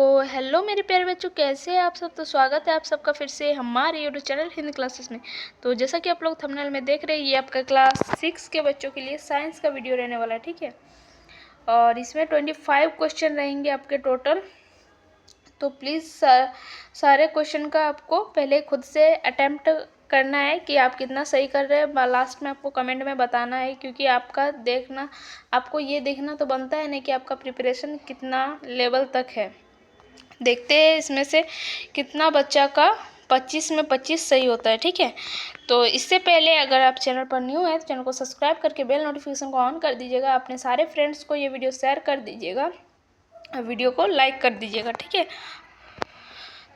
Hello मेरे प्यारे बच्चों, कैसे हैं आप सब। तो स्वागत है आप सबका फिर से हमारे यूट्यूब चैनल हिंदी क्लासेस में। तो जैसा कि आप लोग थंबनेल में देख रहे हैं, ये आपका क्लास 6 के बच्चों के लिए साइंस का वीडियो रहने वाला है, ठीक है। और इसमें 25 क्वेश्चन रहेंगे आपके टोटल। तो प्लीज़ सारे क्वेश्चन का आपको पहले खुद से अटैम्प्ट करना है कि आप कितना सही कर रहे हैं। लास्ट में आपको कमेंट में बताना है, क्योंकि आपको ये देखना तो बनता है ना कि आपका प्रिपरेशन कितना लेवल तक है। देखते हैं इसमें से कितना बच्चा का 25 में 25 सही होता है, ठीक है। तो इससे पहले अगर आप चैनल पर न्यू है तो चैनल को सब्सक्राइब करके बेल नोटिफिकेशन को ऑन कर दीजिएगा। अपने सारे फ्रेंड्स को ये वीडियो शेयर कर दीजिएगा, वीडियो को लाइक कर दीजिएगा, ठीक है।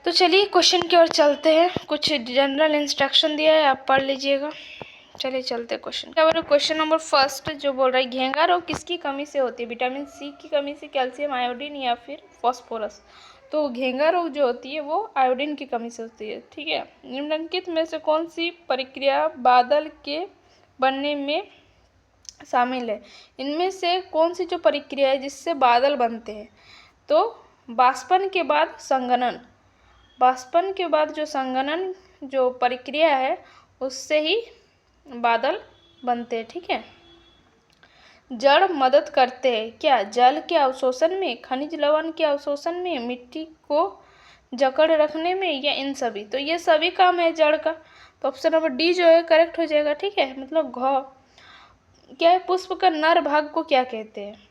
तो चलिए क्वेश्चन की ओर चलते हैं। कुछ जनरल इंस्ट्रक्शन दिया है, आप पढ़ लीजिएगा। चलिए चलते हैं क्वेश्चन। क्वेश्चन नंबर फर्स्ट जो बोल रहा है, घेंगा रोग किसकी कमी से होती है। विटामिन सी की कमी से, कैल्शियम, आयोडीन या फिर फॉस्फोरस। तो घेंगा रोग जो होती है वो आयोडीन की कमी से होती है, ठीक है। निम्नलिखित में से कौन सी प्रक्रिया बादल के बनने में शामिल है। इनमें से कौन सी जो प्रक्रिया है जिससे बादल बनते हैं। तो बाष्पन के बाद संघनन, बाष्पन के बाद जो संघनन जो प्रक्रिया है उससे ही बादल बनते हैं, ठीक है। जड़ मदद करते हैं क्या, जल के अवशोषण में, खनिज लवण के अवशोषण में, मिट्टी को जकड़ रखने में, या इन सभी। तो ये सभी काम है जड़ का। तो ऑप्शन नंबर डी जो है करेक्ट हो जाएगा, ठीक है। मतलब क्या है, पुष्प का नर भाग को क्या कहते हैं।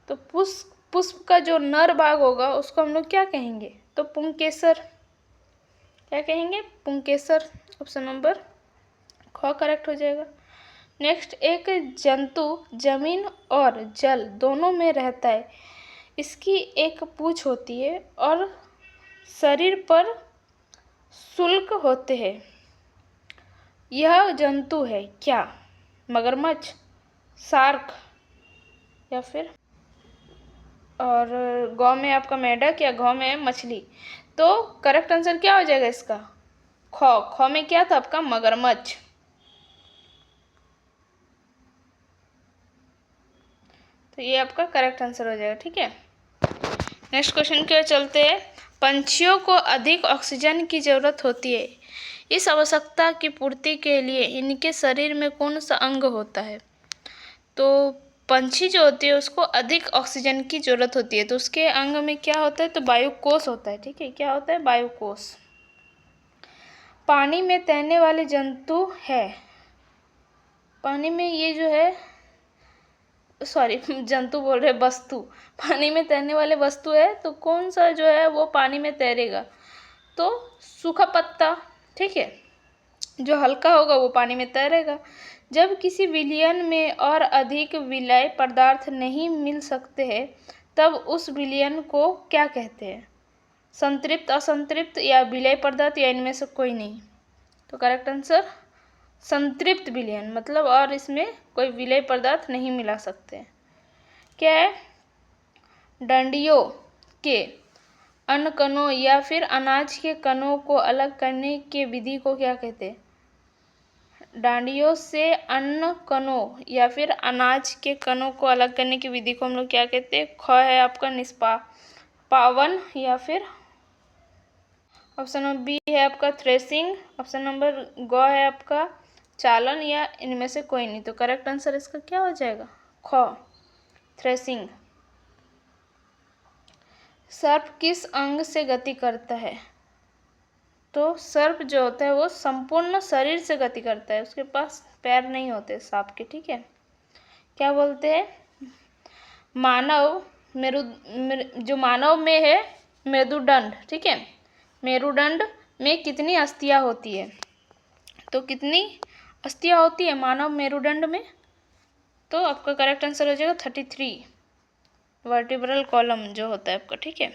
तो पुष्प का जो नर भाग होगा उसको हम लोग क्या कहेंगे, तो पुंकेसर। क्या कहेंगे, पुंकेसर। ऑप्शन नंबर ख करेक्ट हो जाएगा। नेक्स्ट, एक जंतु जमीन और जल दोनों में रहता है, इसकी एक पूंछ होती है और शरीर पर शुल्क होते हैं, यह जंतु है क्या। मगरमच्छ, शार्क, या फिर और गौ में आपका मेंढक, या गौ में मछली। तो करेक्ट आंसर क्या हो जाएगा इसका, ख में क्या था आपका, मगरमच्छ। तो ये आपका करेक्ट आंसर हो जाएगा, ठीक है। नेक्स्ट क्वेश्चन की ओर चलते हैं। पंछियों को अधिक ऑक्सीजन की जरूरत होती है, इस आवश्यकता की पूर्ति के लिए इनके शरीर में कौन सा अंग होता है। तो पंछी जो होती है उसको अधिक ऑक्सीजन की जरूरत होती है, तो उसके अंग में क्या होता है, तो वायुकोष होता है, ठीक है। क्या होता है, वायुकोष। पानी में तैरने वाले जंतु है, पानी में ये जो है, सॉरी जंतु बोल रहे, वस्तु। पानी में तैरने वाले वस्तु है, तो कौन सा जो है वो पानी में तैरेगा, तो सूखा पत्ता, ठीक है। जो हल्का होगा वो पानी में तैरेगा। जब किसी विलयन में और अधिक विलय पदार्थ नहीं मिल सकते हैं तब उस विलयन को क्या कहते हैं, संतृप्त, असंतृप्त, या विलय पदार्थ, या इनमें से कोई नहीं। तो करेक्ट आंसर संतृप्त विलयन, मतलब और इसमें कोई विलय पदार्थ नहीं मिला सकते। क्या है, डंडियों के अन्न कणों या फिर अनाज के कणों को अलग करने के विधि को क्या कहते हैं। डांडियों से अन्न कणों या फिर अनाज के कणों को अलग करने की विधि को हम लोग क्या कहते हैं। ख है आपका निष्पावन, या फिर ऑप्शन नंबर बी है आपका थ्रेसिंग, ऑप्शन नंबर ग है आपका चालन, या इनमें से कोई नहीं। तो करेक्ट आंसर इसका क्या हो जाएगा, ख थ्रेसिंग। सर्प किस अंग से गति करता है। तो सर्प जो होता है वो संपूर्ण शरीर से गति करता है, उसके पास पैर नहीं होते सांप के, ठीक है। क्या बोलते हैं, मानव जो मानव में है मेरुदंड, ठीक है। मेरुदंड में कितनी अस्थियां होती है, तो कितनी अस्थियां होती है मानव मेरुदंड में। तो आपका करेक्ट आंसर हो जाएगा 33 वर्टिब्रल कॉलम जो होता है आपका, ठीक है।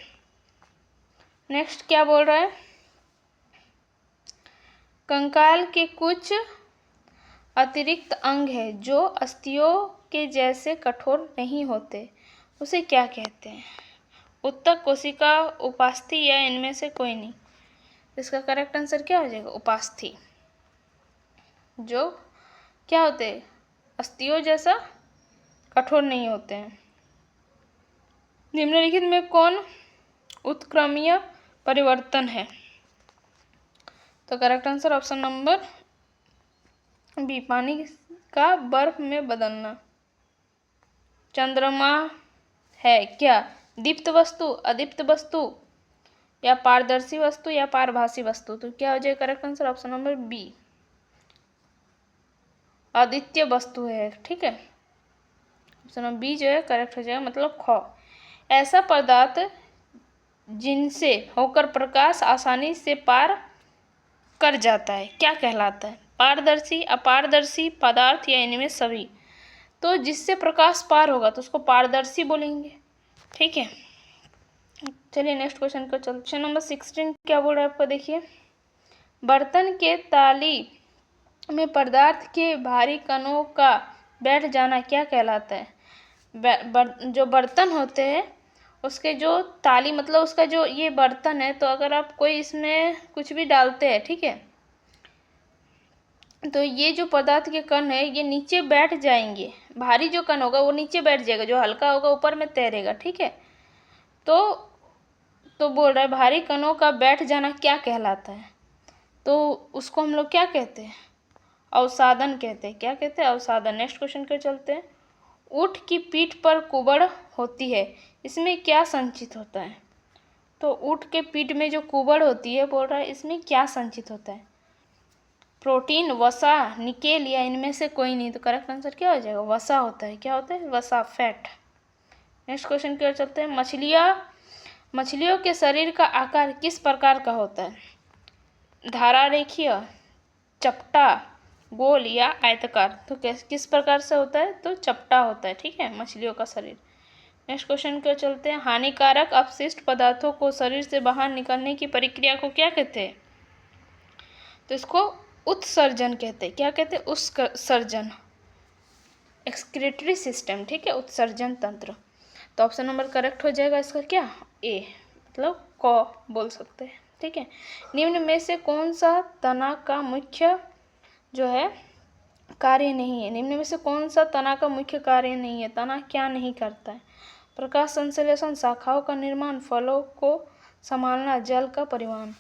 नेक्स्ट क्या बोल रहा है, कंकाल के कुछ अतिरिक्त अंग है जो अस्थियों के जैसे कठोर नहीं होते, उसे क्या कहते हैं। उत्तक, कोशिका, उपास्थि, या इनमें से कोई नहीं। इसका करेक्ट आंसर क्या हो जाएगा, उपास्थि। जो क्या होते हैं, अस्थियों जैसा कठोर नहीं होते हैं। निम्नलिखित में कौन उत्क्रमणीय परिवर्तन है। तो correct answer option number B, पानी का बर्फ में बदलना। चंद्रमा है क्या दीप्त वस्तु, अदीप्त वस्तु, या पारदर्शी वस्तु, या पारभासी वस्तु? तो क्या हो जाएगा correct answer option number B, अद्वितीय वस्तु है। ठीक है, ऑप्शन नंबर बी जो है करेक्ट हो जाएगा, मतलब ख। ऐसा पदार्थ जिनसे होकर प्रकाश आसानी से पार कर जाता है क्या कहलाता है? पारदर्शी, अपारदर्शी पदार्थ, या इनमें सभी? तो जिससे प्रकाश पार होगा तो उसको पारदर्शी बोलेंगे। ठीक है, चलिए नेक्स्ट क्वेश्चन को चलते। क्वेश्चन नंबर 16 क्या बोल रहा है आपको, देखिए। बर्तन के ताली में पदार्थ के भारी कणों का बैठ जाना क्या कहलाता है? जो बर्तन होते हैं उसके जो ताली, मतलब उसका जो ये बर्तन है, तो अगर आप कोई इसमें कुछ भी डालते हैं, ठीक है, तो ये जो पदार्थ के कण है ये नीचे बैठ जाएंगे। भारी जो कण होगा वो नीचे बैठ जाएगा, जो हल्का होगा ऊपर में तैरेगा। ठीक है, तो बोल रहा है भारी कणों का बैठ जाना क्या कहलाता है? तो उसको हम लोग क्या कहते हैं? अवसादन कहते हैं। क्या कहते हैं? अवसादन। नेक्स्ट क्वेश्चन के चलते हैं। ऊँट की पीठ पर कुबड़ होती है, इसमें क्या संचित होता है? तो ऊँट के पीठ में जो कुबड़ होती है, बोल रहा है इसमें क्या संचित होता है? प्रोटीन, वसा, निकेल, या इनमें से कोई नहीं? तो करेक्ट आंसर क्या हो जाएगा? वसा होता है। क्या होता है? वसा, फैट। नेक्स्ट क्वेश्चन की ओर चलते हैं। मछलियों के शरीर का आकार किस प्रकार का होता है? धारा रेखीय, चपटा, गोल, या आयताकार? तो किस प्रकार से होता है? तो चपटा होता है। ठीक है, मछलियों का शरीर। नेक्स्ट क्वेश्चन की ओर चलते हैं। हानिकारक अपशिष्ट पदार्थों को शरीर से बाहर निकलने की प्रक्रिया को क्या कहते हैं? तो इसको उत्सर्जन कहते हैं। क्या कहते हैं? उत्सर्जन, एक्सक्रीटरी सिस्टम। ठीक है, उत्सर्जन तंत्र। तो ऑप्शन नंबर करेक्ट हो जाएगा इसका क्या? ए, मतलब क बोल सकते हैं। ठीक है, निम्न में से कौन सा तना का मुख्य जो है कार्य नहीं है? निम्न में से कौन सा तना का मुख्य कार्य नहीं है? तना क्या नहीं करता है? प्रकाश संश्लेषण, शाखाओं का निर्माण, फलों को संभालना, जल का परिवहन।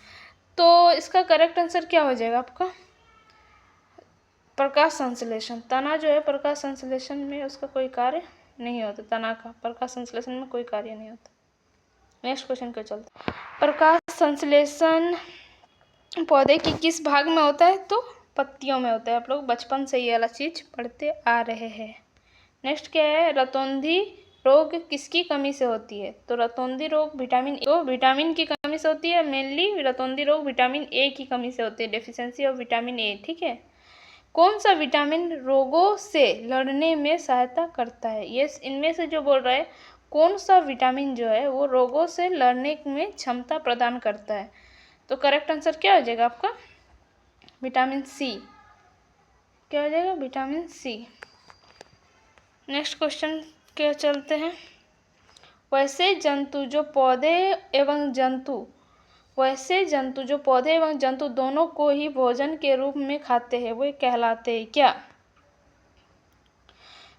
तो इसका करेक्ट आंसर क्या हो जाएगा आपका? प्रकाश संश्लेषण। तना जो है प्रकाश संश्लेषण में उसका कोई कार्य नहीं होता। तना का प्रकाश संश्लेषण में कोई कार्य नहीं होता। नेक्स्ट क्वेश्चन को चलते। प्रकाश संश्लेषण पौधे की किस भाग में होता है? तो पत्तियों में होता है। आप लोग बचपन से ये वाला चीज पढ़ते आ रहे हैं। नेक्स्ट क्या है? रतौंधी रोग किसकी कमी से होती है? तो रतौंधी रोग विटामिन की कमी से होती है। मेनली रतौंधी रोग विटामिन ए की कमी से होती है, डेफिशिएंसी ऑफ विटामिन ए। ठीक है, कौन सा विटामिन रोगों से लड़ने में सहायता करता है? ये इनमें से जो बोल रहा है कौन सा विटामिन जो है वो रोगों से लड़ने में क्षमता प्रदान करता है? तो करेक्ट आंसर क्या हो जाएगा आपका? Vitamin C. क्या हो जाएगा? Vitamin C. नेक्स्ट क्वेश्चन के चलते हैं। वैसे जंतु जो पौधे एवं जंतु दोनों को ही भोजन के रूप में खाते हैं, वे कहलाते हैं क्या?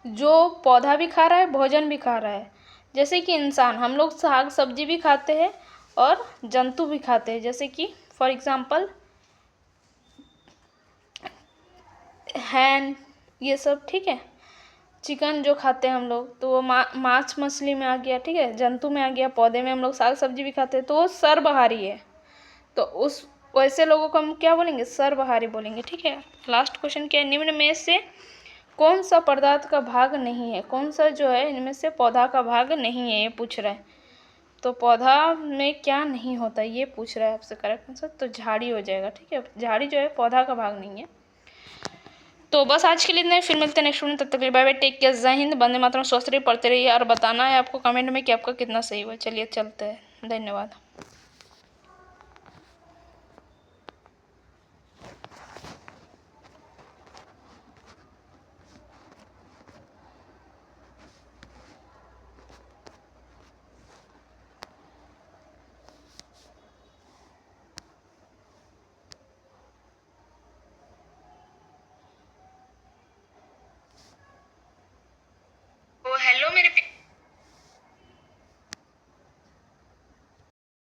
जो पौधा भी खा रहा है, भोजन भी खा रहा है। जैसे कि इंसान, हम लोग साग सब्जी भी खाते हैं और जंतु भी खाते हैं। जैसे कि फॉर एग्जाम्पल हैन, ये सब। ठीक है, चिकन जो खाते हैं हम लोग, तो वो मांस मछली में आ गया। ठीक है, जंतु में आ गया। पौधे में हम लोग साग सब्जी भी खाते हैं, तो वो सर्वहारी है। तो उस वैसे लोगों को हम क्या बोलेंगे? सर्वहारी बोलेंगे। ठीक है, लास्ट क्वेश्चन क्या है? निम्न में से कौन सा पदार्थ का भाग नहीं है? कौन सा जो है इनमें से पौधा का भाग नहीं है, ये पूछ रहा है। तो पौधा में क्या नहीं होता ये पूछ रहा है आपसे। करेक्ट आंसर तो झाड़ी हो जाएगा। ठीक है, झाड़ी जो है पौधा का भाग नहीं है। तो बस आज के लिए इतना ही, फिर मिलते हैं नेक्स्ट वीडियो। तब तक के लिए बाय बाय, टेक केयर, जय हिंद, वंदे मातरम। स्वस्थ रहिए, पढ़ते रहिए, और बताना है आपको कमेंट में कि आपका कितना सही हुआ। चलिए चलते हैं, धन्यवाद।